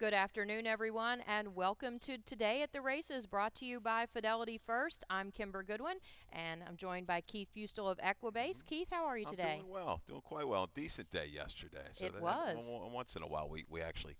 Good afternoon, everyone, and welcome to Today at the Races, brought to you by Fidelity First. I'm Kimber Goodwin, and I'm joined by Keith Fustel of Equibase. Keith, how are you today? I'm doing well, doing quite well. Decent day yesterday. So It was. once in a while we actually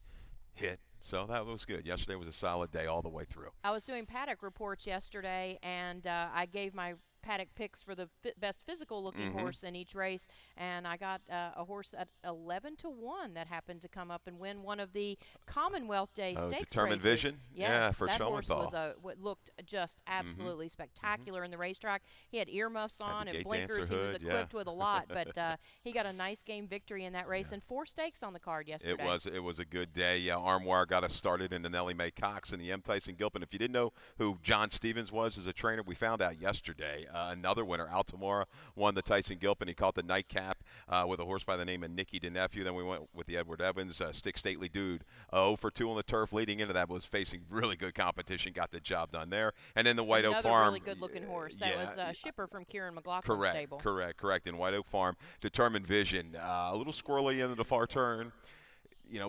hit. So that was good. Yesterday was a solid day all the way through. I was doing paddock reports yesterday, and I gave my paddock picks for the best physical looking horse in each race, and I got a horse at 11-1 that happened to come up and win one of the Commonwealth Day stakes Determined races. Vision? Yes, Yeah, for that horse Schoenthal. looked just absolutely spectacular in the racetrack. He had earmuffs on and gate blinkers. dancer He was hood, equipped with a lot, but he got a nice game victory in that race and 4 stakes on the card yesterday. It was a good day. Yeah, Armoire got us started into Nellie Mae Cox and the M. Tyson Gilpin. If you didn't know who John Stevens was as a trainer, we found out yesterday. Another winner, Altamora, won the Tyson Gilpin. He caught the nightcap with a horse by the name of Nicky DeNephew. Then we went with the Edward Evans, Stick Stately Dude. 0 for 2 on the turf. Leading into that was facing really good competition. Got the job done there. And then the White Oak Farm. Another really good-looking horse. That was Shipper from Kieran McLaughlin's stable. Correct. In White Oak Farm, Determined Vision. A little squirrely into the far turn.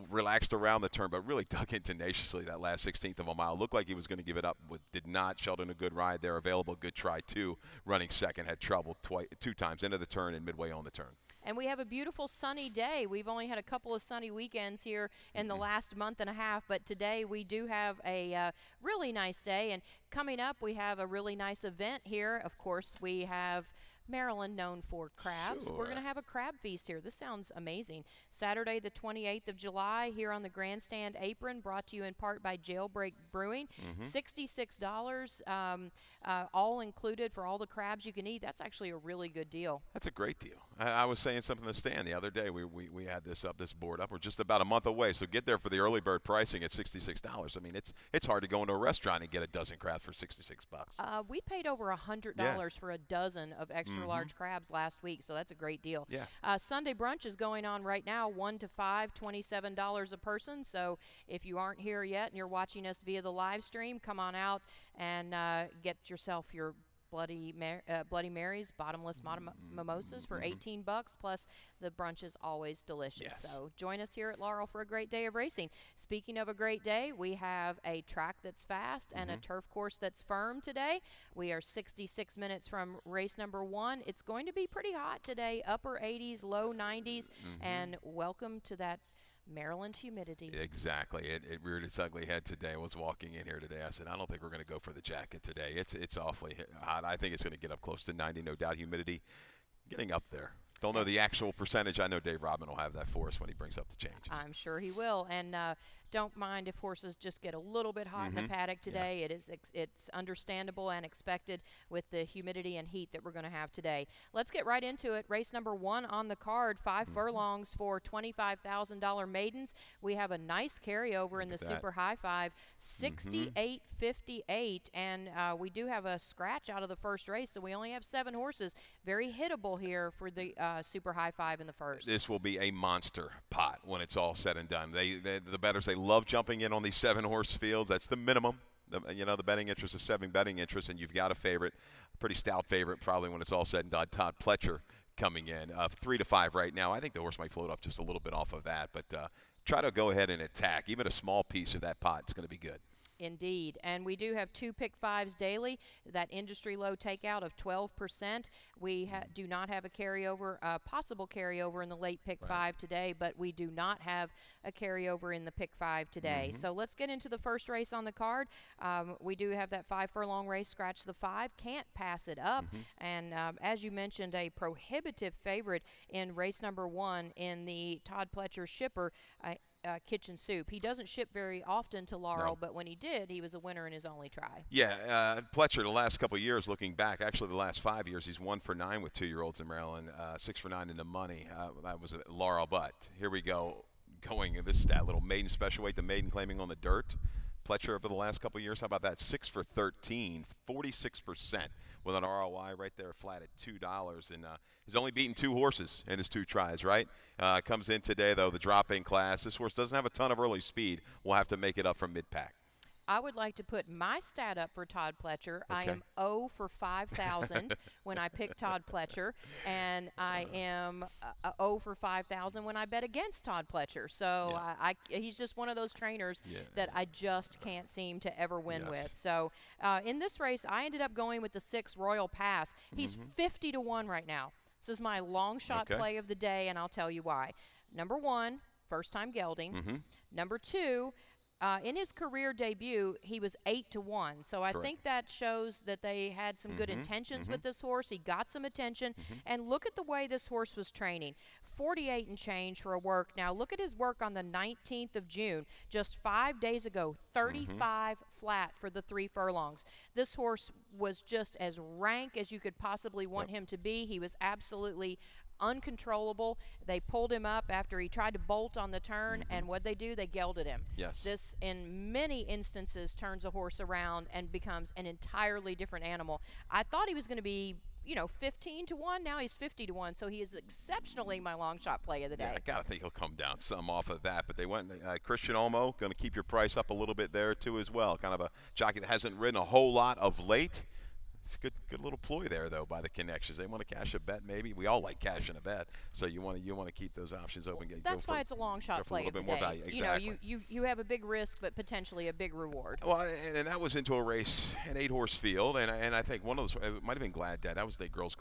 Relaxed around the turn, but really dug in tenaciously that last 16th of a mile. Looked like he was going to give it up, but did not. Sheldon, a good ride there. Available, good try, too. Running second, had trouble 2 times into the turn and midway on the turn. And we have a beautiful sunny day. We've only had a couple of sunny weekends here in the last month and a half, but today we do have a really nice day. And coming up, we have a really nice event here. Of course, we have Maryland, known for crabs. Sure. We're going to have a crab feast here. This sounds amazing. Saturday, the 28th of July, here on the Grandstand Apron, brought to you in part by Jailbreak Brewing. $66, all included for all the crabs you can eat. That's actually a really good deal. That's a great deal. I was saying something to Stan the other day. We had this board up. We're just about a month away, so get there for the early bird pricing at $66. I mean, it's hard to go into a restaurant and get a dozen crabs for $66. We paid over $100 for a dozen of extra large crabs last week, so that's a great deal. Yeah. Sunday brunch is going on right now, 1 to 5, $27 a person. So if you aren't here yet and you're watching us via the live stream, come on out and get yourself your Bloody Marys, bottomless mimosas for $18, plus the brunch is always delicious. Yes. So join us here at Laurel for a great day of racing. Speaking of a great day, we have a track that's fast and a turf course that's firm today. We are 66 minutes from race number 1. It's going to be pretty hot today, upper 80s, low 90s, and welcome to that Maryland humidity. Exactly. It reared its ugly head today. I was walking in here today. I said, I don't think we're going to go for the jacket today. It's awfully hot. I think it's going to get up close to 90. No doubt humidity getting up there. Don't know the actual percentage. I know Dave Rodman will have that for us when he brings up the changes. I'm sure he will. And don't mind if horses just get a little bit hot in the paddock today. Yeah. It's understandable and expected with the humidity and heat that we're going to have today. Let's get right into it. Race number 1 on the card, 5 furlongs for $25,000 maidens. We have a nice carryover in the Super High Five, 68.58, and we do have a scratch out of the first race, so we only have 7 horses. Very hittable here for the Super High Five in the first. This will be a monster pot when it's all said and done. The bettors, they love jumping in on these 7-horse fields. That's the minimum. The betting interest is 7 betting interest, and you've got a favorite, a pretty stout favorite probably when it's all said and done. Todd Pletcher coming in 3 to 5 right now. I think the horse might float up just a little bit off of that, but try to go ahead and attack. Even a small piece of that pot is going to be good. Indeed. And we do have 2 pick 5s daily, that industry low takeout of 12%. We do not have a carryover, possible carryover in the late pick 5 today, but we do not have a carryover in the pick 5 today. So let's get into the first race on the card. We do have that 5 furlong race, scratch the 5, can't pass it up. And as you mentioned, a prohibitive favorite in race number 1 in the Todd Pletcher Shipper. Kitchen Soup. He doesn't ship very often to Laurel, but when he did, he was a winner in his only try. Yeah, Pletcher, the last couple of years, looking back, actually the last 5 years, he's 1 for 9 with 2-year-olds in Maryland, 6 for 9 in the money. That was at Laurel, but here we go, going this stat, little maiden special weight, the maiden claiming on the dirt. Pletcher over the last couple of years, how about that? 6 for 13, 46% with an ROI right there, flat at $2. And he's only beaten 2 horses in his 2 tries, right? Comes in today, though, the drop-in class. This horse doesn't have a ton of early speed. We'll have to make it up from mid-pack. I would like to put my stat up for Todd Pletcher. I Okay. am 0 for 5,000 when I pick Todd Pletcher, and I am 0 for 5,000 when I bet against Todd Pletcher. So he's just one of those trainers that I just can't seem to ever win with. So in this race, I ended up going with the 6 Royal Pass. He's 50 to 1 right now. This is my long shot play of the day, and I'll tell you why. Number 1, first time gelding. Number 2, in his career debut, he was 8 to 1. So I think that shows that they had some good intentions with this horse. He got some attention. And look at the way this horse was training. 48 and change for a work. Now look at his work on the 19th of June, just 5 days ago, 35 flat for the 3 furlongs. This horse was just as rank as you could possibly want him to be. He was absolutely uncontrollable. They pulled him up after he tried to bolt on the turn, and what'd they do? They gelded him. Yes. This, in many instances, turns a horse around and becomes an entirely different animal. I thought he was going to be, 15 to 1. Now he's 50 to 1, so he is exceptionally my long shot play of the day. Yeah, I got to think he'll come down some off of that. But they went, Christian Olmo, going to keep your price up a little bit there, too, as well. Kind of a jockey that hasn't ridden a whole lot of late. It's a good little ploy there, though, by the connections. They want to cash a bet, maybe. We all like cashing a bet, so you want to keep those options open. That's why it's a long shot play. A little bit more value. Exactly. You have a big risk, but potentially a big reward. Well, and that was into a race, an 8-horse field, and I think one of those, it might have been Glad Dad. That was the Girls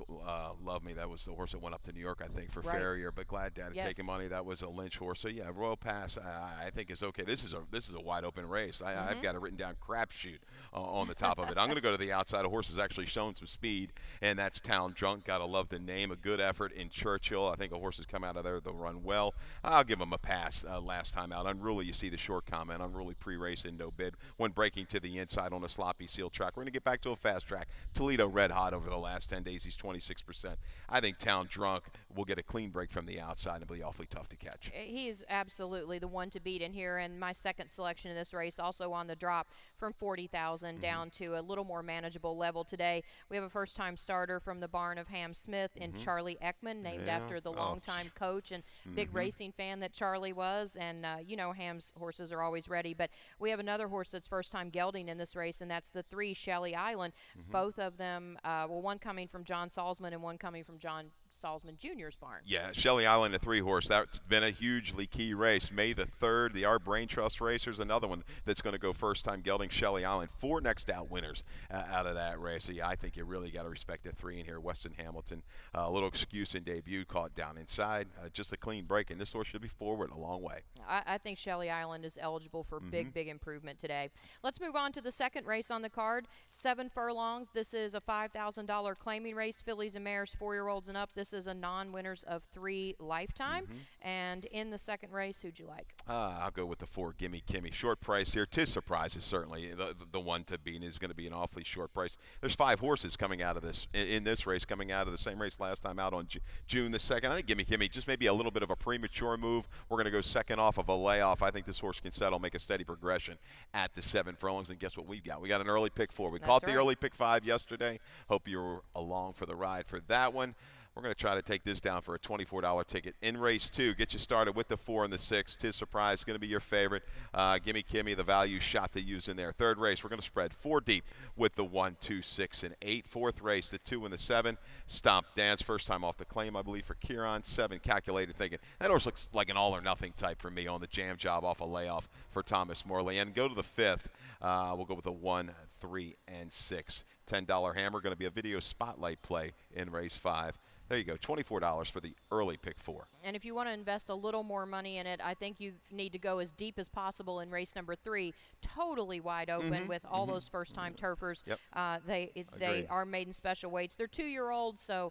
Love Me. That was the horse that went up to New York, I think, for Farrier. But Glad Dad had taken money. That was a Lynch horse. So yeah, Royal Pass, I think is okay. This is a wide open race. I've got it written down crapshoot on the top of it. I'm going to go to the outside. A horse has actually shown some speed. And that's Town Drunk. Gotta love the name. A good effort in Churchill. I think a horse has come out of there. They'll run well. I'll give him a pass last time out. Unruly, you see the short comment. Unruly pre-race in no bid. When breaking to the inside on a sloppy seal track. We're going to get back to a fast track. Toledo red hot over the last 10 days. He's 26%. I think Town Drunk will get a clean break from the outside and be awfully tough to catch. He's absolutely the one to beat in here. And my second selection in this race also on the drop from 40,000 down to a little more manageable level today. We have a first-time starter from the barn of Ham Smith in Charlie Ekman, named after the longtime coach and big racing fan that Charlie was. And, Ham's horses are always ready. But we have another horse that's first-time gelding in this race, and that's the 3 Shelley Island. Both of them, one coming from John Salzman and one coming from John Salzman Jr.'s barn. Yeah, Shelley Island, the 3-horse. That's been a hugely key race. May the 3rd, the Our Brain Trust racers, another one that's going to go first-time gelding, Shelley Island. 4 next out winners out of that race. So, yeah, I think you really got to respect the 3 in here. Weston Hamilton, a little excuse in debut, caught down inside. Just a clean break, and this horse should be forward a long way. I think Shelley Island is eligible for big improvement today. Let's move on to the second race on the card. 7 furlongs. This is a $5,000 claiming race. Fillies and mares, 4-year-olds and up. This is a non-winners of 3 lifetime. And in the second race, who'd you like? I'll go with the 4, Gimme Kimmy. Short price here. Tis Surprise is certainly the one to beat. Is going to be an awfully short price. There's 5 horses coming out of this in this race, coming out of the same race last time out on June the 2nd. I think Gimme Kimmy just maybe a little bit of a premature move. We're going to go second off of a layoff. I think this horse can settle, make a steady progression at the 7 furlongs. And guess what we've got? We got an early pick 4. We caught the early pick 5 yesterday. Hope you were along for the ride for that one. We're going to try to take this down for a $24 ticket. In race 2, get you started with the 4 and the 6. Tis Surprise, going to be your favorite. Gimme Kimmy, the value shot to use in there. Third race, we're going to spread 4 deep with the 1, 2, 6, and 8. Fourth race, the 2 and the 7. Stomp Dance, first time off the claim, I believe, for Kieran. 7, Calculated Thinking. That horse looks like an all-or-nothing type for me on the jam job off a layoff for Thomas Morley. And go to the 5th. We'll go with the 1, 3, and 6. $10 hammer, going to be a video spotlight play in race 5. There you go, $24 for the early pick 4. And if you want to invest a little more money in it, I think you need to go as deep as possible in race number 3. Totally wide open with all those first-time turfers. Yep. They are maiden special weights. They're 2-year-olds, so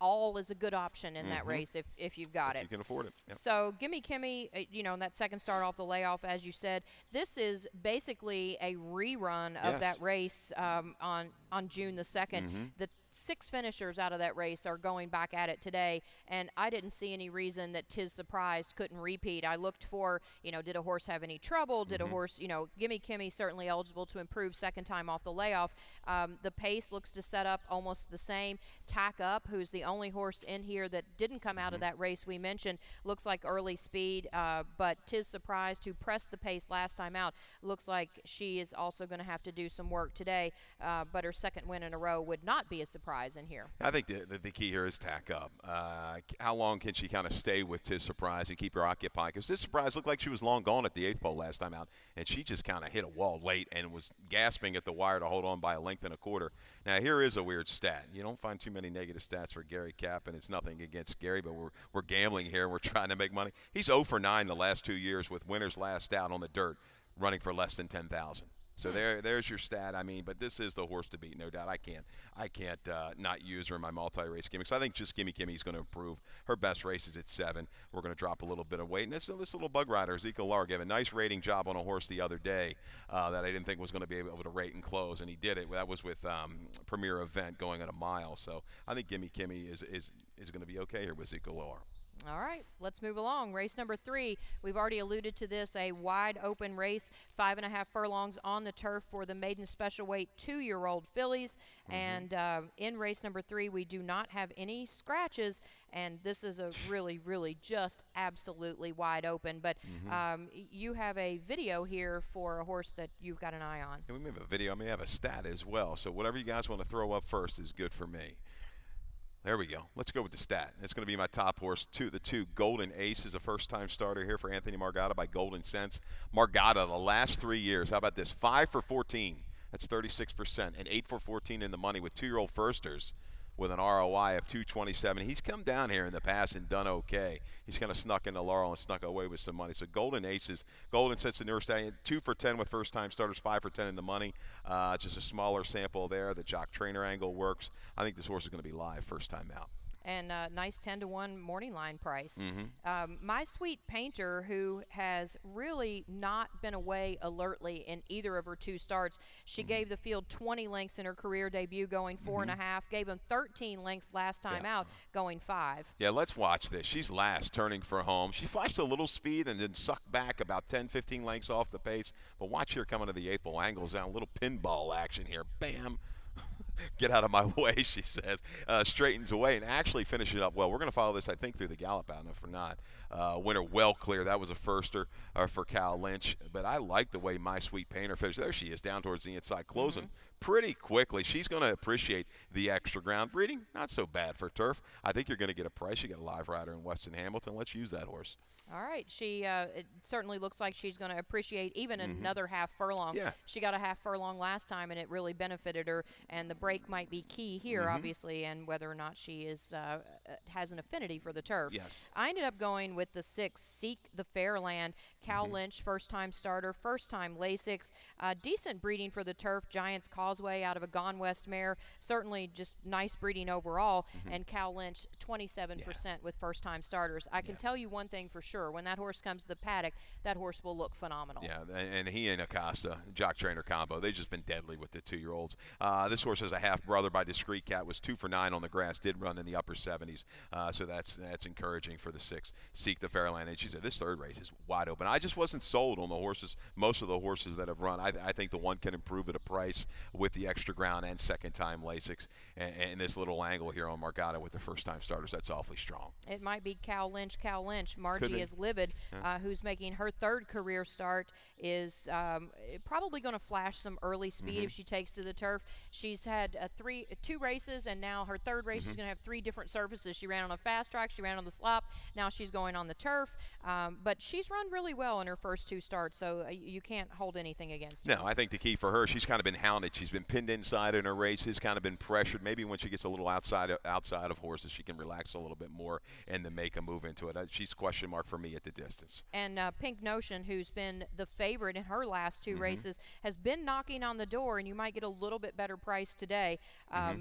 all is a good option in that race if you've got it. You can afford it. Yep. So Gimme Kimmy, that second start off the layoff, as you said, this is basically a rerun of that race on June the 2nd. The 6 finishers runners out of that race are going back at it today, and I didn't see any reason that Tis Surprised couldn't repeat. I looked for, did a horse have any trouble? Did a horse, Gimme Kimmy certainly eligible to improve second time off the layoff. The pace looks to set up almost the same. Tack Up, who's the only horse in here that didn't come out of that race we mentioned, looks like early speed, but Tis Surprised, who pressed the pace last time out, looks like she is also going to have to do some work today, but her second win in a row would not be a surprise in here. I think the key here is Tack Up. How long can she kind of stay with Tis Surprise and keep her occupied? Because Tis Surprise looked like she was long gone at the 8th pole last time out, and she just kind of hit a wall late and was gasping at the wire to hold on by a length and a quarter. Now, here is a weird stat. You don't find too many negative stats for Gary Cap, and it's nothing against Gary, but we're gambling here and we're trying to make money. He's 0 for 9 the last 2 years with winners last out on the dirt, running for less than 10,000. So there's your stat. I mean, but this is the horse to beat, no doubt. I can't not use her in my multi-race gimmicks. I think just Gimme Kimmy is going to improve. Her best race is at 7. We're going to drop a little bit of weight. And this little bug rider, Ezekiel Laurel, gave a nice rating job on a horse the other day that I didn't think was going to be able to rate and close, and he did it. That was with Premier Event going at a mile. So I think Gimme Kimmy is going to be okay here with Ezekiel Laurel. All right, let's move along. Race number 3, we've already alluded to this, a wide open race, 5.5 furlongs on the turf for the maiden special weight 2-year-old fillies. And in race number 3, we do not have any scratches, and this is a really, really just absolutely wide open. But you have a video here for a horse that you've got an eye on. And we may have a video. I may have a stat as well. So whatever you guys want to throw up first is good for me. There we go. Let's go with the stat. It's going to be my top horse, the 2 Golden Ace is a first-time starter here for Anthony Margata by Golden Sense. Margata, the last 3 years, how about this? 5 for 14. That's 36%. And 8 for 14 in the money with 2-year-old firsters with an ROI of 227. He's come down here in the past and done okay. He's kind of snuck into Laurel and snuck away with some money. So Golden Aces, Golden Sense, the newer stallion, 2 for 10 with first-time starters, 5 for 10 in the money. Just a smaller sample there. The jock trainer angle works. I think this horse is going to be live first time out. And nice 10-to-1 morning line price. My Sweet Painter, who has really not been away alertly in either of her 2 starts, she gave the field 20 lengths in her career debut, going 4.5. Gave him 13 lengths last time out, going 5. Yeah, let's watch this. She's last, turning for home. She flashed a little speed and then sucked back about 10, 15 lengths off the pace. But watch here coming to the 8th pole. Angles out, a little pinball action here. Bam. Get out of my way, she says. Straightens away and actually finishes it up well. We're going to follow this, I think, through the gallop out, and if we're not. Winner well clear. That was a firster for Cal Lynch. But I like the way My Sweet Painter finished. There she is, down towards the inside, closing pretty quickly. She's going to appreciate the extra ground. Breeding, not so bad for turf. I think you're going to get a price. You get a live rider in Weston Hamilton. Let's use that horse. All right. She it certainly looks like she's going to appreciate even another half furlong. Yeah. She got a half furlong last time, and it really benefited her. And the break might be key here, obviously, and whether or not she is has an affinity for the turf. Yes. I ended up going with the 6, Seek the Fairland. Cal Lynch, first-time starter, first-time Lasix. Decent breeding for the turf. Giants Causeway out of a Gone West mare. Certainly just nice breeding overall. And Cal Lynch, 27% with first-time starters. I can tell you one thing for sure. When that horse comes to the paddock, that horse will look phenomenal. Yeah, and he and Acosta, jock trainer combo, they've just been deadly with the 2-year-olds. This horse has a half-brother by Discreet Cat, was 2 for 9 on the grass, did run in the upper 70s. So that's encouraging for the 6, Seek the Fairland. And she said this 3rd race is wide open. I just wasn't sold on the horses, most of the horses that have run. I think the 1 can improve at a price with the extra ground and second-time Lasix. And this little angle here on Margata with the first-time starters, that's awfully strong. It might be Cal Lynch. Margie is livid, who's making her 3rd career start, is probably going to flash some early speed if she takes to the turf. She's had 2 races, and now her 3rd race is going to have 3 different surfaces. She ran on a fast track, she ran on the slop, now she's going on the turf. But she's run really well in her first 2 starts, so you can't hold anything against her. No, I think the key for her, she's kind of been hounded. She's been pinned inside in her races, kind of been pressured. Maybe when she gets a little outside of horses, she can relax a little bit more and then make a move into it. She's question mark for me at the distance. And Pink Notion, who's been the favorite in her last 2 races, has been knocking on the door, and you might get a little bit better price today.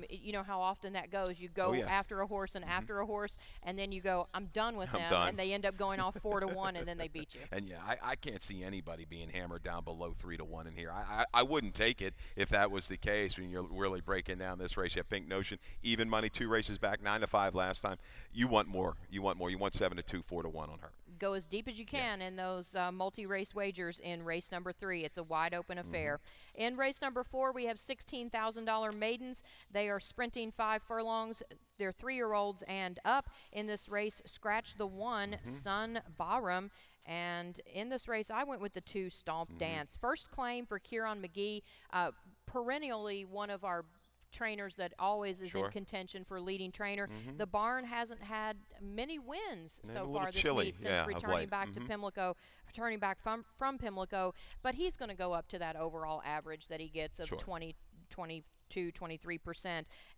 You know how often that goes. You go after a horse and after a horse, and then you go, I'm done with them, and they end up going off 4 to 1, and then they beat you. And yeah, I can't see anybody being hammered down below 3 to 1 in here. I wouldn't take it if that was the case when you're really breaking down this race. You have Pink Notion, even money, 2 races back, 9-5 last time. You want more. You want more. You want 7-2, 4-1 on her. Go as deep as you can in those multi-race wagers in race number 3. It's a wide open affair. In race number 4, we have $16,000 maidens. They are sprinting 5 furlongs. They're 3-year-olds and up. In this race, Scratch the 1, Sun Bahram. And in this race, I went with the 2, Stomp Dance. First claim for Kieran McGee, perennially one of our trainers that always is in contention for leading trainer. The barn hasn't had many wins so far this meet since returning back to Pimlico, returning back from Pimlico, but he's going to go up to that overall average that he gets of 23%.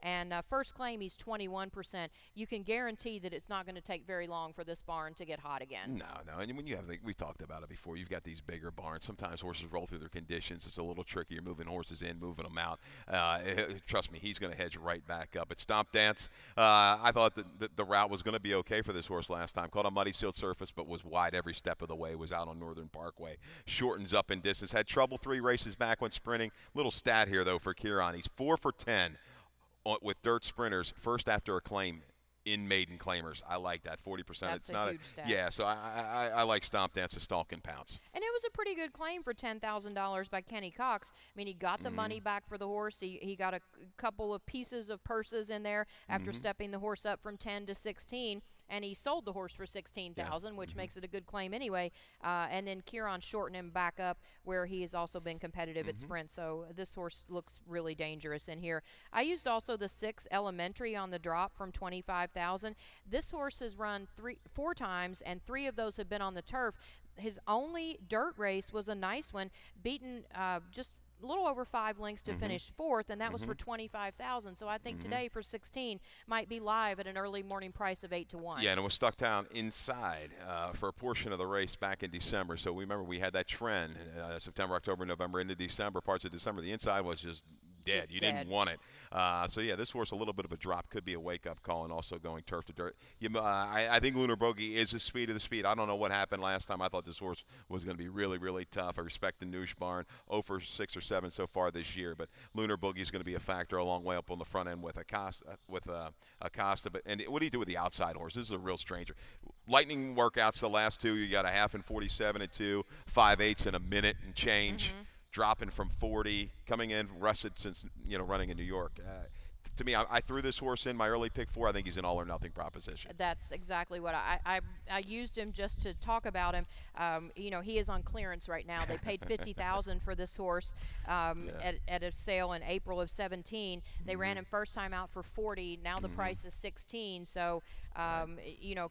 And first claim, he's 21%. You can guarantee that it's not going to take very long for this barn to get hot again. No. And when you have, we talked about it before, you've got these bigger barns. Sometimes horses roll through their conditions. It's a little trickier moving horses in, moving them out. Trust me, he's going to hedge right back up. At Stomp Dance, I thought that the route was going to be okay for this horse last time. Caught a muddy sealed surface, but was wide every step of the way. Was out on Northern Parkway. Shortens up in distance. Had trouble 3 races back when sprinting. Little stat here, though, for Kieran. He's 4 for 10 with dirt sprinters, first after a claim in maiden claimers. I like that, 40%. That's it's not huge stat. Yeah, so I like Stomp Dance to stalk and pounce. And it was a pretty good claim for $10,000 by Kenny Cox. I mean, he got the money back for the horse. He got a couple of pieces of purses in there after stepping the horse up from 10 to 16. And he sold the horse for $16,000, which makes it a good claim anyway. And then Kieran shortened him back up, where he has also been competitive at sprint. So this horse looks really dangerous in here. I used also the 6 Elementary on the drop from $25,000. This horse has run 4 times, and 3 of those have been on the turf. His only dirt race was a nice one, beaten just a little over 5 lengths to finish 4th, and that was for $25,000. So I think today for 16 might be live at an early morning price of 8-1. Yeah, and it was stuck down inside for a portion of the race back in December. So we remember we had that trend September, October, November into December, parts of December. The inside was just dead. You didn't want it. So, yeah, this horse, a little bit of a drop, could be a wake-up call, and also going turf to dirt. I think Lunar Bogey is the speed of the speed. I don't know what happened last time. I thought this horse was going to be really, really tough. I respect the Noosh barn. 0 for 6 or 7 so far this year, but Lunar Bogey is going to be a factor a long way up on the front end with Acosta. But and what do you do with the outside horse? This is a real stranger. Lightning workouts the last 2. You got a half in 47 and 2, 5/8 in a minute and change. Dropping from 40, coming in rusted since running in New York. To me, I threw this horse in my early pick 4. I think he's an all or nothing proposition. That's exactly what I used him just to talk about him. He is on clearance right now. They paid $50,000 for this horse at a sale in April of 17. They ran him first time out for $40. Now the price is $16. So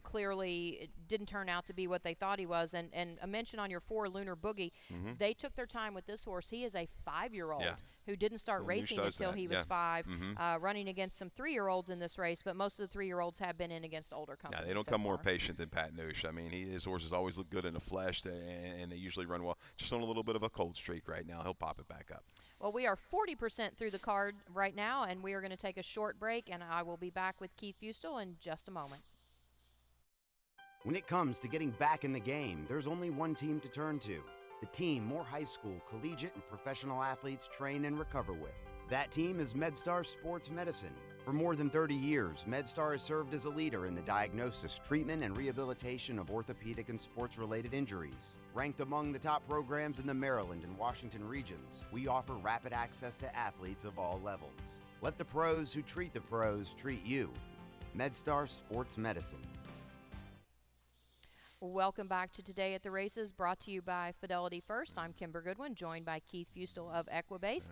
clearly it didn't turn out to be what they thought he was. And a mention on your 4, Lunar Boogie. They took their time with this horse. He is a 5-year-old who didn't start racing until he was 5, running against some 3-year-olds in this race, but most of the 3-year-olds have been in against older companies. Yeah, they don't come more patient than Pat Noosh. I mean, his horses always look good in the flesh, and they usually run well. Just on a little bit of a cold streak right now. He'll pop it back up. Well, we are 40% through the card right now, and we are going to take a short break, and I will be back with Keith Fustel in just a moment. When it comes to getting back in the game, there's only one team to turn to. The team more high school, collegiate, and professional athletes train and recover with. That team is MedStar Sports Medicine. For more than 30 years, MedStar has served as a leader in the diagnosis, treatment, and rehabilitation of orthopedic and sports-related injuries. Ranked among the top programs in the Maryland and Washington regions, we offer rapid access to athletes of all levels. Let the pros who treat the pros treat you. MedStar Sports Medicine. Welcome back to Today at the Races, brought to you by Fidelity First. I'm Kimber Goodwin, joined by Keith Fustel of Equibase.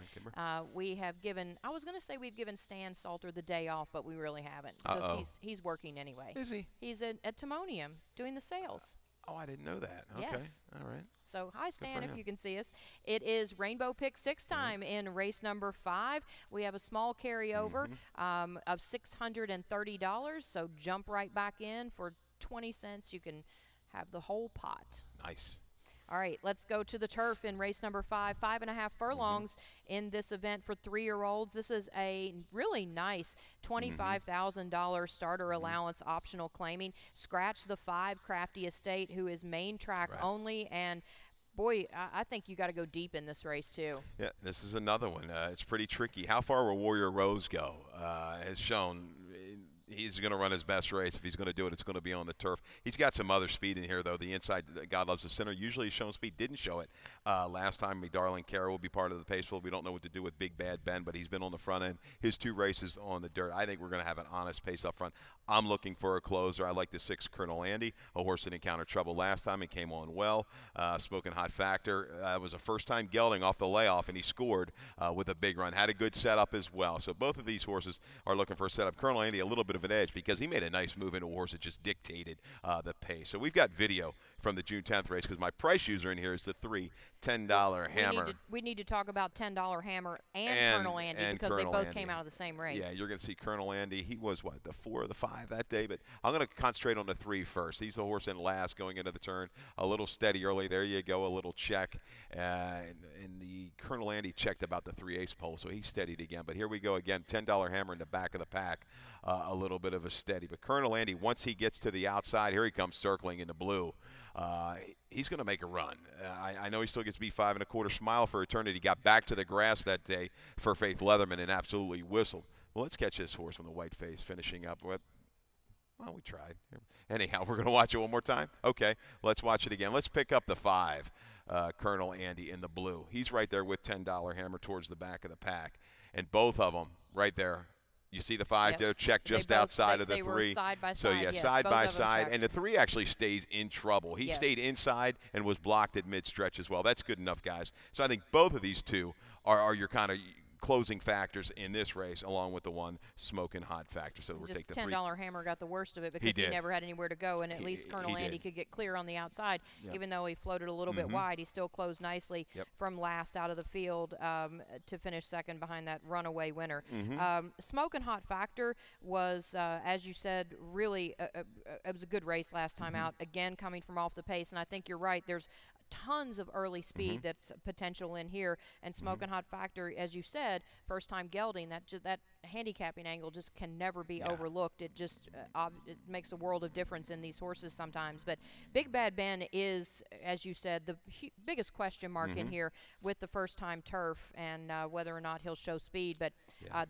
We have given, I was going to say we've given Stan Salter the day off, but we really haven't, because he's working anyway. Is he? He's at Timonium doing the sales. Oh, I didn't know that. Okay. Yes. All right. So, hi, Stan, if you can see us. It is Rainbow Pick 6 time in race number 5. We have a small carryover of $630, so jump right back in for 20 cents. You can have the whole pot. Nice. All right, let's go to the turf in race number 5. 5.5 furlongs in this event for 3-year-olds. This is a really nice $25,000 starter allowance optional claiming. Scratch the 5 Crafty Estate, who is main track only, and Boy, I think you got to go deep in this race too. Yeah, this is another one. It's pretty tricky. How far will Warrior Rose go? Has shown he's going to run his best race. If he's going to do it, it's going to be on the turf. He's got some other speed in here, though. The inside, God loves the center. Usually he's shown speed. Didn't show it last time. Darling Cara will be part of the pace field. We don't know what to do with Big Bad Ben, but he's been on the front end. His 2 races on the dirt. I think we're going to have an honest pace up front. I'm looking for a closer. I like the 6 Colonel Andy, a horse that encountered trouble last time and came on well. Smoking Hot Factor was a first-time gelding off the layoff, and he scored with a big run. Had a good setup as well. So both of these horses are looking for a setup. Colonel Andy a little bit of an edge because he made a nice move into a horse that just dictated the pace. So we've got video from the June 10th race because my price user in here is the 3 $10 Hammer. We need to talk about $10 Hammer and Colonel Andy because Colonel they both Andy. came out of the same race. Yeah, you're going to see Colonel Andy. He was, what, the 4 or the 5 that day? But I'm going to concentrate on the 3 first. He's the horse in last going into the turn. A little steady early. There you go, a little check. And the Colonel Andy checked about the 3/8 pole, so he steadied again. But here we go again, $10 Hammer in the back of the pack. A little bit of a steady. But Colonel Andy, once he gets to the outside, here he comes circling in the blue. He's going to make a run. I know he still gets beat 5 1/4 Smile for Eternity. Got back to the grass that day for Faith Leatherman and absolutely whistled. Well, let's catch this horse on the white face finishing up with. Well, we tried. Anyhow, we're going to watch it one more time. Okay, let's watch it again. Let's pick up the 5, Colonel Andy in the blue. He's right there with $10 Hammer towards the back of the pack. And both of them right there. You see the 5 there, check just outside of the 3. Were side by so, side, yeah, yes, side by side. checked. And the 3 actually stays in trouble. He stayed inside and was blocked at mid-stretch as well. That's good enough, guys. So I think both of these 2 are your kind of closing factors in this race, along with the 1 Smoking Hot Factor. So we'll just take the $10 Hammer got the worst of it because he never had anywhere to go, and at least Colonel Andy could get clear on the outside. Even though he floated a little bit wide, he still closed nicely from last out of the field to finish second behind that runaway winner. Smoking Hot Factor was, as you said, really it was a good race last time out. Again, coming from off the pace, and I think you're right. There's tons of early speed that's potential in here, and Smoking Hot Factor, as you said, first time gelding, that handicapping angle just can never be overlooked. It just it makes a world of difference in these horses sometimes. But Big Bad Ben is, as you said, the biggest question mark in here with the first time turf and whether or not he'll show speed. But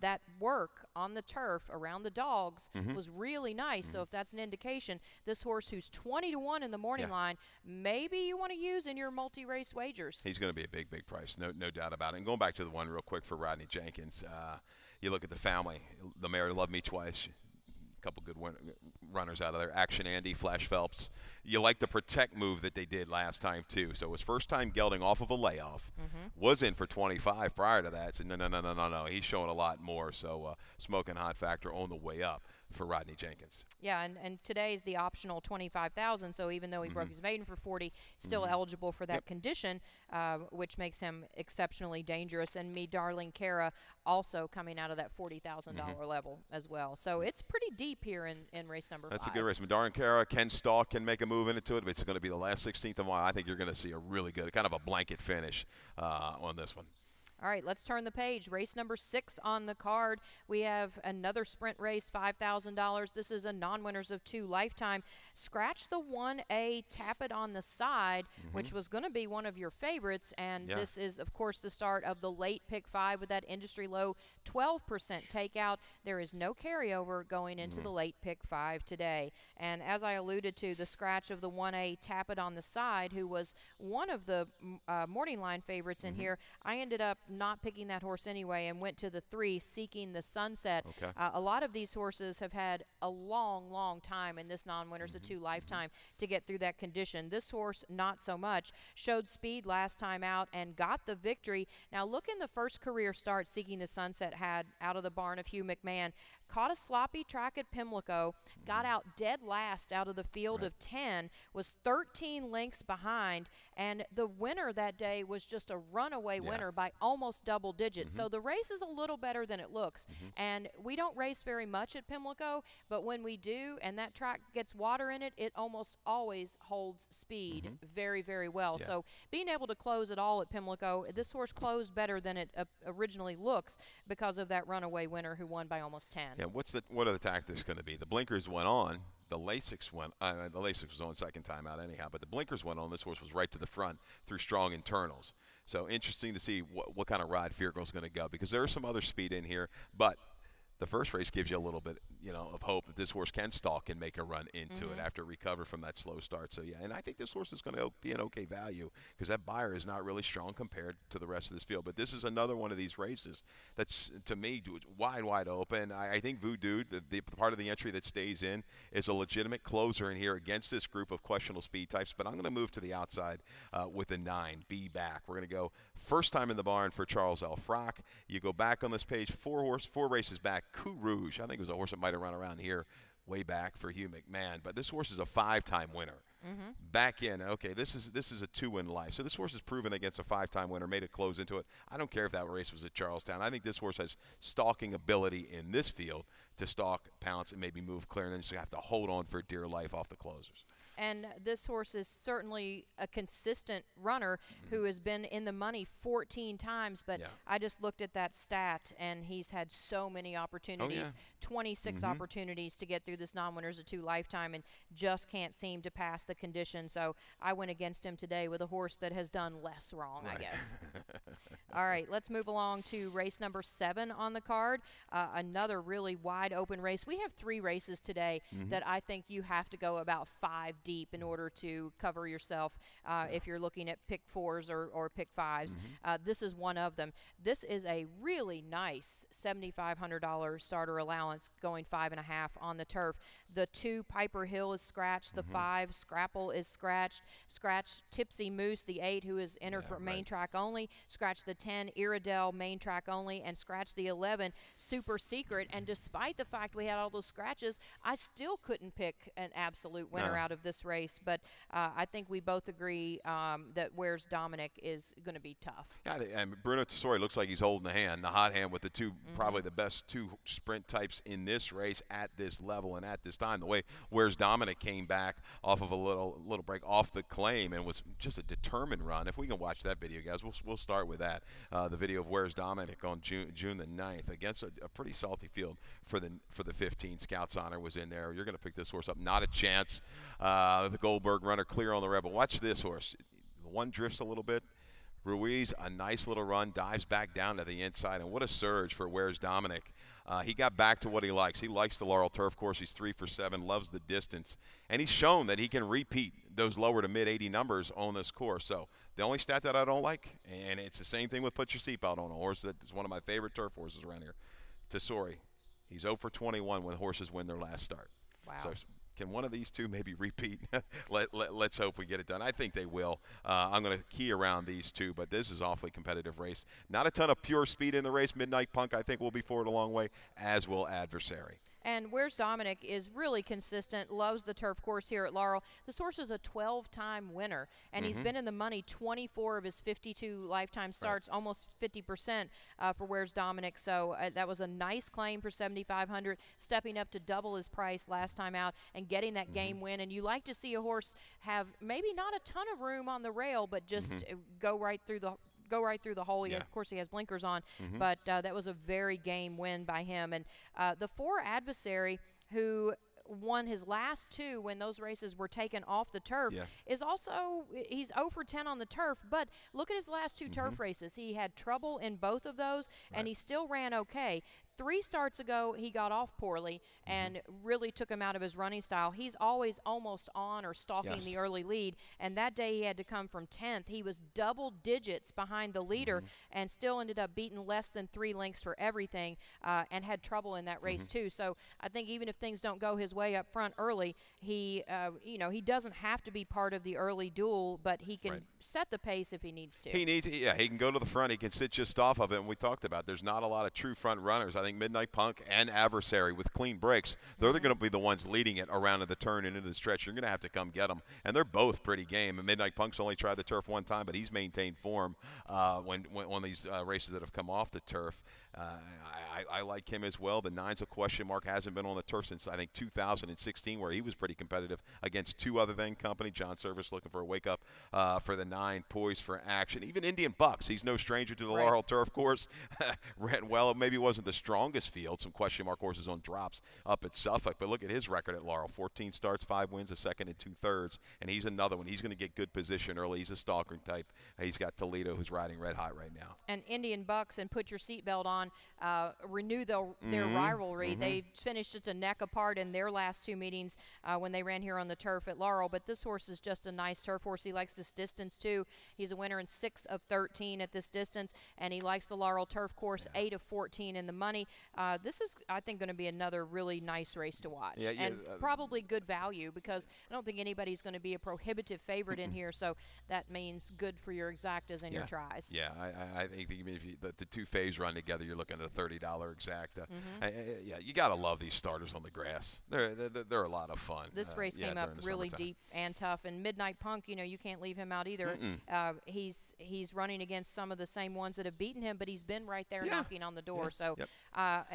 that work on the turf around the dogs was really nice. So if that's an indication, this horse who's 20-1 in the morning line, maybe you want to use in your multi-race wagers. He's going to be a big, big price, no doubt about it. And going back to the one real quick for Rodney Jenkins, you look at the family. The Mare Love Me Twice, a couple good runners out of there. Action Andy, Flash Phelps. You like the protect move that they did last time, too. So his first time gelding off of a layoff, was in for 25 prior to that. So no. He's showing a lot more. So Smoking Hot Factor on the way up for Rodney Jenkins. Yeah, and today is the optional $25,000. So even though he broke his maiden for 40, still eligible for that condition, which makes him exceptionally dangerous. And Me Darling Cara also coming out of that $40,000 level as well. So it's pretty deep here in race number 5. That's a good race. Me Darling Cara, Ken Stalk can make a move into it, but it's going to be the last 16th of Mile. I think you're going to see a really good, kind of a blanket finish on this one. All right, let's turn the page. Race number 6 on the card. We have another sprint race, $5,000. This is a non-winners of 2 lifetime. Scratch the 1A, tap it on the side, which was going to be one of your favorites. And this is, of course, the start of the late pick 5 with that industry low 12% takeout. There is no carryover going into the late pick 5 today. And as I alluded to, the scratch of the 1A, tap it on the side, who was one of the morning line favorites in here, I ended up not picking that horse anyway and went to the 3, Seeking the Sunset. A lot of these horses have had a long time in this non-winners of 2 lifetime to get through that condition. This horse, not so much. Showed speed last time out and got the victory. Now look in the first career start Seeking the Sunset had out of the barn of Hugh McMahon. Caught a sloppy track at Pimlico, got out dead last out of the field of 10, was 13 lengths behind, and the winner that day was just a runaway winner by almost double digits. So the race is a little better than it looks. And we don't race very much at Pimlico, but when we do and that track gets water in it, it almost always holds speed very, very well. So being able to close it all at Pimlico, this horse closed better than it originally looks because of that runaway winner who won by almost 10. Yeah, what are the tactics going to be? The blinkers went on. The Lasix was on second time out anyhow, but the blinkers went on. This horse was right to the front through strong internals. So interesting to see what kind of ride Feargal's going to go, because there is some other speed in here, but the first race gives you a little bit, of hope that this horse can stalk and make a run into it after recover from that slow start. So, yeah, and I think this horse is going to be an okay value because that buyer is not really strong compared to the rest of this field. But this is another one of these races that's, to me, wide open. I think Voodoo, the part of the entry that stays in, is a legitimate closer in here against this group of questionable speed types. But I'm going to move to the outside with a 9, Be Back. We're going to go first time in the barn for Charles L. Frock. You go back on this page, 4 races back, Coup Rouge. I think it was a horse that might have run around here way back for Hugh McMahon, but this horse is a 5-time winner. Back in, okay, this is a 2-win life. So this horse is proven against a 5-time winner, made it close into it. I don't care if that race was at Charlestown. I think this horse has stalking ability in this field to stalk, pounce, and maybe move clear, and then just have to hold on for dear life off the closers. And this horse is certainly a consistent runner who has been in the money 14 times. But I just looked at that stat, and he's had so many opportunities, 26 opportunities to get through this non-winners of 2 lifetime, and just can't seem to pass the condition. So I went against him today with a horse that has done less wrong, I guess. All right, let's move along to race number 7 on the card. Another really wide open race. We have 3 races today that I think you have to go about 5 deep in order to cover yourself if you're looking at pick 4s or pick 5s. This is one of them. This is a really nice $7,500 starter allowance going 5.5 on the turf. The 2, Piper Hill, is scratched. The 5, Scrapple, is scratched. Scratched Tipsy Moose, the 8, who is entered for main track only. Scratched the 10, Iridell, main track only. And scratched the 11, Super Secret. And despite the fact we had all those scratches, I still couldn't pick an absolute winner out of this race. But I think we both agree that Where's Dominic is going to be tough. Yeah, and Bruno Tessori looks like he's holding the hand, the hot hand, with the 2, probably the best 2 sprint types in this race at this level and at this time. The way Where's Dominic came back off of a little break off the claim and was just a determined run. If we can watch that video, guys, we'll start with that. The video of Where's Dominic on June the 9th against a pretty salty field for the 15. Scouts Honor was in there. You're going to pick this horse up. Not a chance. The Goldberg runner clear on the rebel. Watch this horse. One drifts a little bit. Ruiz, a nice little run, dives back down to the inside, and what a surge for Where's Dominic. He got back to what he likes. He likes the Laurel turf course. He's 3 for 7, loves the distance, and he's shown that he can repeat those lower to mid-80 numbers on this course. So the only stat that I don't like, and it's the same thing with Put Your Seatbelt on, a horse that is one of my favorite turf horses around here, Tessori. He's 0 for 21 when horses win their last start. Wow. So can one of these 2 maybe repeat? Let's hope we get it done. I think they will. I'm going to key around these 2, but this is an awfully competitive race. Not a ton of pure speed in the race. Midnight Punk, I think, will be forward a long way, as will Adversary. And Where's Dominic is really consistent, loves the turf course here at Laurel. This horse is a 12-time winner, and he's been in the money 24 of his 52 lifetime starts, almost 50% for Where's Dominic. So that was a nice claim for $7,500, stepping up to double his price last time out and getting that game win. And you like to see a horse have maybe not a ton of room on the rail, but just go right through the hole. Of course, he has blinkers on, but that was a very game win by him. And the 4, Adversary, who won his last 2 when those races were taken off the turf, is also, he's 0 for 10 on the turf, but look at his last 2 turf races. He had trouble in both of those, and he still ran okay. 3 starts ago, he got off poorly and really took him out of his running style. He's always almost on or stalking the early lead, and that day he had to come from 10th. He was double digits behind the leader and still ended up beating less than 3 lengths for everything and had trouble in that race too. So I think even if things don't go his way up front early, he doesn't have to be part of the early duel, but he can set the pace if he needs to. He can go to the front. He can sit just off of it, and we talked about there's not a lot of true front runners. I think Midnight Punk and Adversary with clean breaks, they're going to be the ones leading it around to the turn and into the stretch. You're going to have to come get them, and they're both pretty game. And Midnight Punk's only tried the turf 1 time, but he's maintained form when these races that have come off the turf. I like him as well. The 9's a question mark. Hasn't been on the turf since, I think, 2016, where he was pretty competitive against 2 other than company. John Service looking for a wake-up for the 9, poised for action. Even Indian Bucks, he's no stranger to the Laurel turf course. Ran well. It maybe wasn't the strongest field. Some question mark horses on drops up at Suffolk. But look at his record at Laurel. 14 starts, 5 wins, a second and 2/3. And he's another one. He's going to get good position early. He's a stalker type. He's got Toledo, who's riding red hot right now. And Indian Bucks, and put your seatbelt on, renew their rivalry. They finished just a neck apart in their last 2 meetings when they ran here on the turf at Laurel. But this horse is just a nice turf horse. He likes this distance too. He's a winner in 6 of 13 at this distance, and he likes the Laurel turf course. 8 of 14 in the money. This is, I think, going to be another really nice race to watch, and probably good value, because I don't think anybody's going to be a prohibitive favorite in here. So that means good for your exactas and your tries. Yeah, I think if you, the 2 phase run together, you're looking at a $30 exacta. Yeah, you got to love these starters on the grass. They're a lot of fun. This race came up really deep and tough. And Midnight Punk, you can't leave him out either. He's running against some of the same ones that have beaten him, but he's been right there knocking on the door. So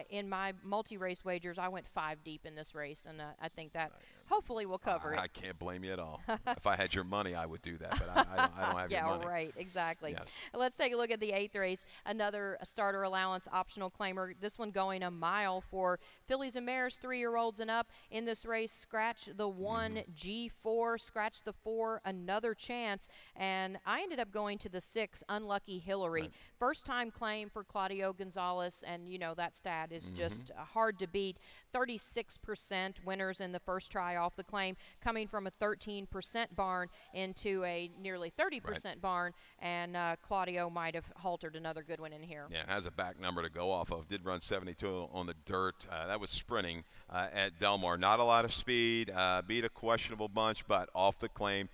in my multi-race wagers, I went 5 deep in this race, and I think that hopefully will cover it. I can't blame you at all. If I had your money, I would do that, but I don't have your money. Yeah, right, exactly. Yes. Let's take a look at the 8th race, another starter allowance optional claimer. This one going a mile for fillies and mares, 3-year-olds and up. In this race, scratch the 1, G4, scratch the 4, another chance. And I ended up going to the 6, Unlucky Hillary. Right. First time claim for Claudio Gonzalez, and that stat is just hard to beat. 36% winners in the first try off the claim, coming from a 13% barn into a nearly 30% barn, and Claudio might have haltered another good one in here. Yeah, has a back number to go off of. Did run 72 on the dirt. That was sprinting at Del Mar. Not a lot of speed. Beat a questionable bunch, but off the claim.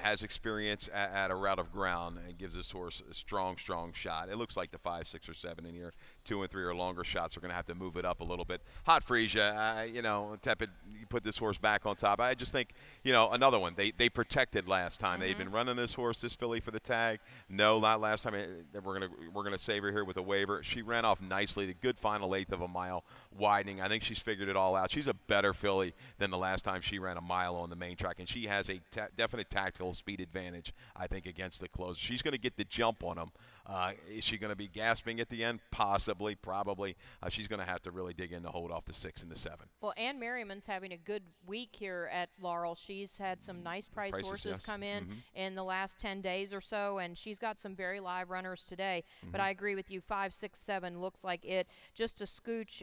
Has experience at a route of ground and gives this horse a strong shot. It looks like the 5, 6, or 7 in here. 2 and 3 or longer shots are going to have to move it up a little bit. Hot Frisia, tepid. You put this horse back on top. I just think, another one. They protected last time. They've been running this horse, this filly, for the tag. No, not last time. We're gonna save her here with a waiver. She ran off nicely. The good final 1/8 of a mile widening. I think she's figured it all out. She's a better filly than the last time she ran a mile on the main track, and she has a definite tactical speed advantage, I think, against the close. She's going to get the jump on them. Is she going to be gasping at the end? Possibly, probably. She's going to have to really dig in to hold off the 6 and the 7. Well, Ann Merriman's having a good week here at Laurel. She's had some nice price horses come in the last 10 days or so, and she's got some very live runners today. But I agree with you. 5, 6, 7 looks like it. Just a scooch,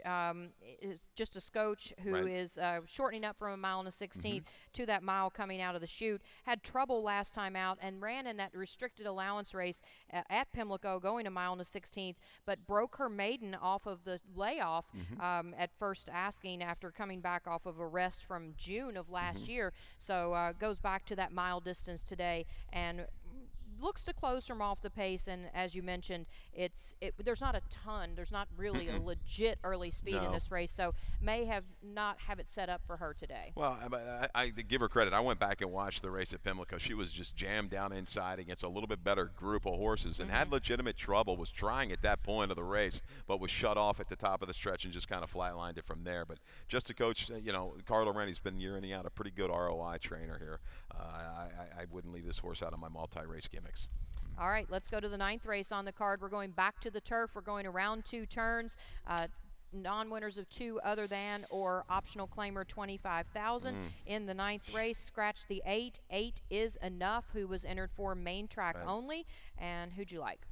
who is shortening up from a mile and a 16th to that mile coming out of the chute. Had trouble last time out and ran in that restricted allowance race at Pimlico, going a mile and a 16th, but broke her maiden off of the layoff at first asking after coming back off of a rest from June of last year. So goes back to that mile distance today and looks to close from off the pace. And as you mentioned, there's not a ton. There's not really a legit early speed in this race, so may not have it set up for her today. Well, I give her credit. I went back and watched the race at Pimlico. She was just jammed down inside against a little bit better group of horses and had legitimate trouble. Was trying at that point of the race, but was shut off at the top of the stretch and just kind of flatlined it from there. But just to coach, Carlo Rennie's been year in and out a pretty good ROI trainer here. I wouldn't leave this horse out of my multi-race gimmicks. All right, let's go to the 9th race on the card. We're going back to the turf. We're going around 2 turns. Non-winners of 2 other than or optional claimer 25,000 in the 9th race. Scratch the 8. 8 is enough. Who was entered for main track only, and who'd you like?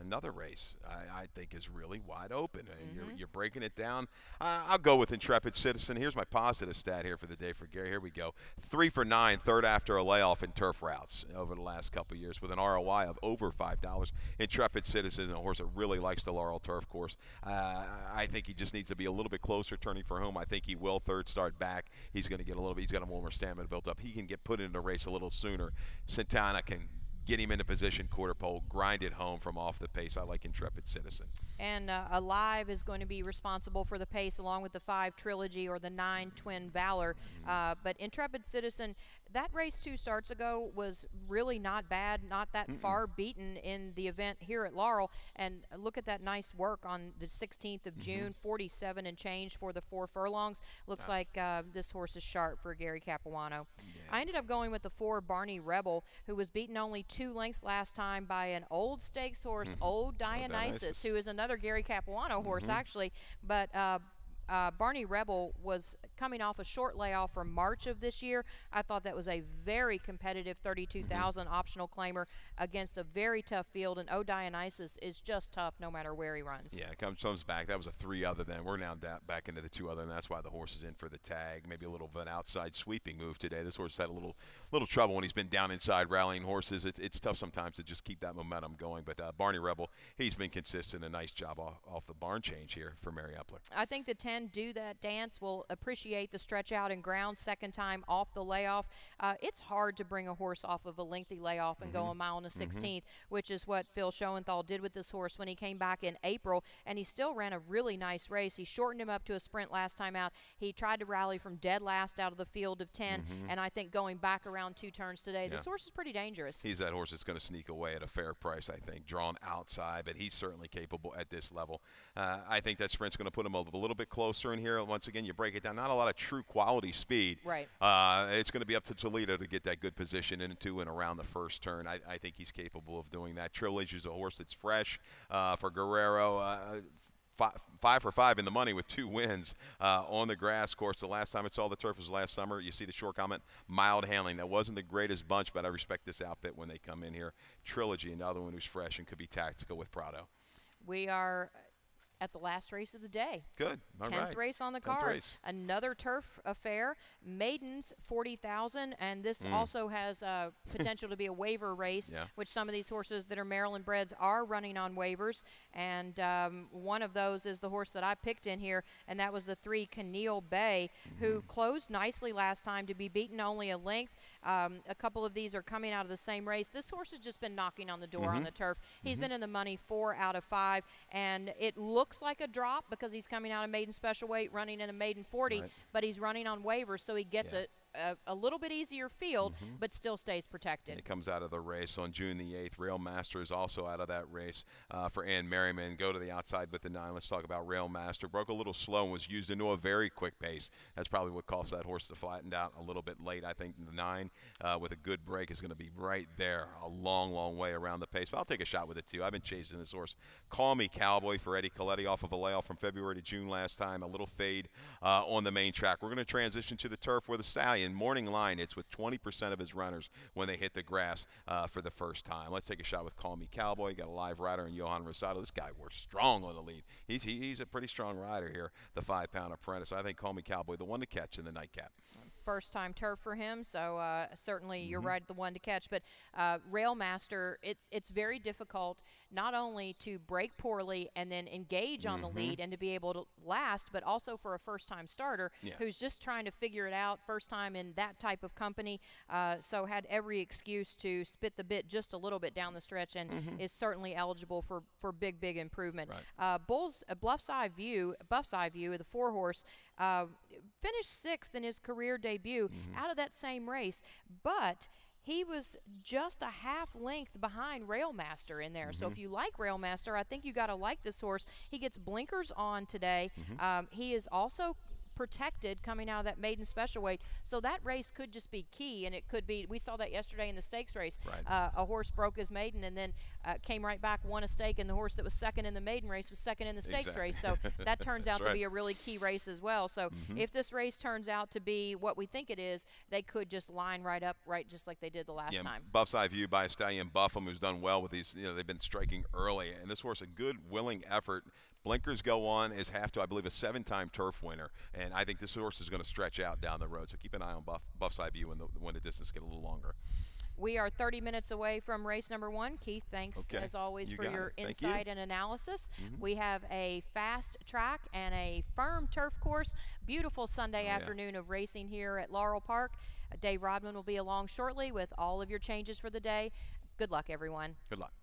Another race I think is really wide open. You're breaking it down. I'll go with Intrepid Citizen. Here's my positive stat here for the day for Gary. Here we go. 3 for 9, third after a layoff in turf routes over the last couple of years with an ROI of over $5. Intrepid Citizen is a horse that really likes the Laurel turf course. I think he just needs to be a little bit closer turning for home. I think he will. Third start back. He's going to get a little bit. He's got a more stamina built up. He can get put into the race a little sooner. Santana can get him into position, quarter pole, grind it home from off the pace. I like Intrepid Citizen. And Alive is going to be responsible for the pace along with the 5 Trilogy or the 9 Twin Valor. But Intrepid Citizen, that race 2 starts ago was really not bad, not that far beaten in the event here at Laurel. And look at that nice work on the 16th of June, 47 and change for the 4 furlongs. Looks like this horse is sharp for Gary Capuano. I ended up going with the 4 Barney Rebel, who was beaten only 2 lengths last time by an old stakes horse, Old Dionysus, who is another Gary Capuano horse actually. But Barney Rebel was coming off a short layoff from March of this year. I thought that was a very competitive 32,000 optional claimer against a very tough field, and O Dionysus is just tough no matter where he runs. Yeah, it comes back. That was a 3 other then. We're now back into the 2 other, and that's why the horse is in for the tag. Maybe a little of an outside sweeping move today. This horse had a little trouble when he's been down inside rallying horses. It's tough sometimes to just keep that momentum going, but Barney Rebel, he's been consistent. A nice job off the barn change here for Mary Epler. I think the 10 Do That Dance will appreciate the stretch out and ground second time off the layoff. It's hard to bring a horse off of a lengthy layoff and go a mile and a 16th, which is what Phil Schoenthal did with this horse when he came back in April, and he still ran a really nice race. He shortened him up to a sprint last time out. He tried to rally from dead last out of the field of 10, and I think going back around 2 turns today, this horse is pretty dangerous. He's that horse that's going to sneak away at a fair price, I think, drawn outside, but he's certainly capable at this level. I think that sprint's going to put him a little bit closer in here. Once again, you break it down, not a lot of true quality speed. Right. It's going to be up to Toledo to get that good position into and around the first turn. I think he's capable of doing that. Trilogy is a horse that's fresh for Guerrero. 5 for 5 in the money with 2 wins on the grass course. The last time it saw the turf was last summer. You see the short comment, mild handling. That wasn't the greatest bunch, but I respect this outfit when they come in here. Trilogy, another one who's fresh and could be tactical with Prado. We are at the last race of the day. Good. All 10th right. race on the 10th card. race. Another turf affair. Maidens 40,000, and this also has potential to be a waiver race, which some of these horses that are Maryland breds are running on waivers. And one of those is the horse that I picked in here, and that was the 3 Keneal Bay, who closed nicely last time to be beaten only a length. A couple of these are coming out of the same race. This horse has just been knocking on the door on the turf. He's been in the money 4 out of 5, and it looks like a drop because he's coming out of maiden special weight, running in a maiden 40, but he's running on waivers, so he gets a little bit easier field, but still stays protected. And he comes out of the race on June the 8th. Rail Master is also out of that race for Ann Merriman. Go to the outside with the 9. Let's talk about Rail Master. Broke a little slow and was used into a very quick pace. That's probably what caused that horse to flatten out a little bit late. I think the 9 with a good break is going to be right there a long, long way around the pace. But I'll take a shot with it, too. I've been chasing this horse. Call Me Cowboy for Eddie Coletti off of a layoff from February to June last time. A little fade on the main track. We're going to transition to the turf where the stallion, Morning Line, it's with 20% of his runners when they hit the grass for the first time. Let's take a shot with Call Me Cowboy. Got a live rider in Johan Rosado. This guy works strong on the lead. He's a pretty strong rider here, the 5-pound apprentice. I think Call Me Cowboy, the one to catch in the nightcap. First-time turf for him, so certainly you're right, the one to catch. But Rail Master, it's very difficult not only to break poorly and then engage on the lead and to be able to last, but also for a first-time starter who's just trying to figure it out, first time in that type of company, so had every excuse to spit the bit just a little bit down the stretch and is certainly eligible for big, big improvement. Right. Buff's Eye View, the 4-horse, finished 6th in his career debut out of that same race, but he was just a half length behind Railmaster in there. So if you like Railmaster, I think you got to like this horse. He gets blinkers on today. He is also protected coming out of that maiden special weight, so that race could just be key, and it could be, we saw that yesterday in the stakes race. A horse broke his maiden and then came right back, won a stake, and the horse that was second in the maiden race was second in the stakes race, so that turns out to be a really key race as well. So if this race turns out to be what we think it is, they could just line right up just like they did the last time. Buff's Eye View by Stallion Buffum, who's done well with these, they've been striking early, and this horse, a good willing effort. Blinkers go on, is I believe, a 7-time turf winner, and I think this horse is going to stretch out down the road. So keep an eye on Buff's Eye View when the distance get a little longer. We are 30 minutes away from race number 1. Keith, thanks as always for your insight and analysis. We have a fast track and a firm turf course. Beautiful Sunday afternoon of racing here at Laurel Park. Dave Rodman will be along shortly with all of your changes for the day. Good luck, everyone. Good luck.